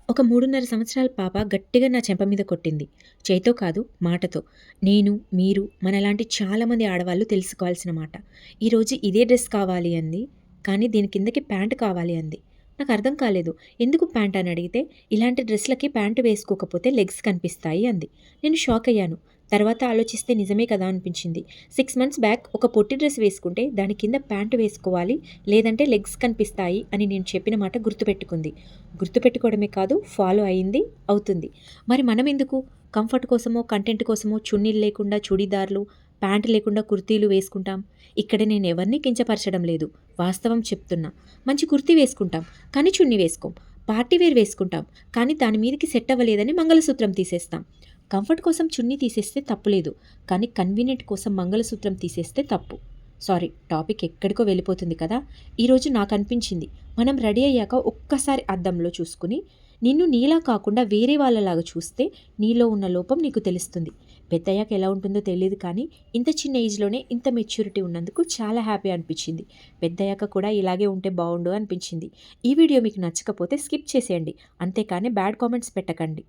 ఒక 3:30 సంవత్సరాల పాప గట్టిగా నా చెంప మీద కొట్టింది. చేత్తో కాదు, మాటతో. నేను, మీరు, మనలాంటి చాలామంది ఆడవాళ్ళు తెలుసుకోవాల్సిన మాట. ఈరోజు ఇదే డ్రెస్ కావాలి అంది. కానీ దీని కిందకి ప్యాంట్ కావాలి అంది. నాకర్థం కాలేదు. ఎందుకు ప్యాంట్ అని అడిగితే, ఇలాంటి డ్రెస్‌లకి ప్యాంట్ వేసుకోకపోతే లెగ్స్ కనిపిస్తాయి అంది. నేను షాకయ్యాను. తర్వాత ఆలోచిస్తే నిజమే కదా అనిపించింది. 6 మంత్స్ బ్యాక్ ఒక పొట్టి డ్రెస్ వేసుకుంటే దాని కింద ప్యాంట్ వేసుకోవాలి, లేదంటే లెగ్స్ కనిపిస్తాయి అని నేను చెప్పిన మాట గుర్తుపెట్టుకుంది. గుర్తుపెట్టుకోవడమే కాదు, ఫాలో అయింది, అవుతుంది. మరి మనమెందుకు కంఫర్ట్ కోసమో, కంటెంట్ కోసమో చున్నీలు లేకుండా చూడీదార్లు, ప్యాంట్ లేకుండా కుర్తీలు వేసుకుంటాం. ఇక్కడ నేనెవరిని కించపరచడం లేదు. వాస్తవం చెప్తున్నా. మంచి కుర్తీ వేసుకుంటాం, కానీ చున్నీ వేసుకోం. పార్టీ వేర్ వేసుకుంటాం, కానీ దాని మీదకి సెట్ అవ్వలేదని మంగళసూత్రం తీసేస్తాం. కంఫర్ట్ కోసం చున్నీ తీసేస్తే తప్పులేదు, కానీ కన్వీనియంట్ కోసం మంగళసూత్రం తీసేస్తే తప్పు. సారీ, టాపిక్ ఎక్కడికో వెళ్ళిపోతుంది కదా! ఈరోజు నాకనిపించింది, మనం రెడీ అయ్యాక ఒక్కసారి అద్దంలో చూసుకుని, నిన్ను నీలా కాకుండా వేరే వాళ్ళలాగా చూస్తే నీలో ఉన్న లోపం నీకు తెలుస్తుంది. పెద్దయ్యాక ఎలా ఉంటుందో తెలీదు కానీ, ఇంత చిన్న ఏజ్‌లోనే ఇంత మెచ్యూరిటీ ఉన్నందుకు చాలా హ్యాపీ అనిపించింది. పెద్దయ్యాక కూడా ఇలాగే ఉంటే బావుండు అనిపించింది. ఈ వీడియో మీకు నచ్చకపోతే స్కిప్ చేసేయండి. అంతేకానీ బ్యాడ్ కామెంట్స్ పెట్టకండి.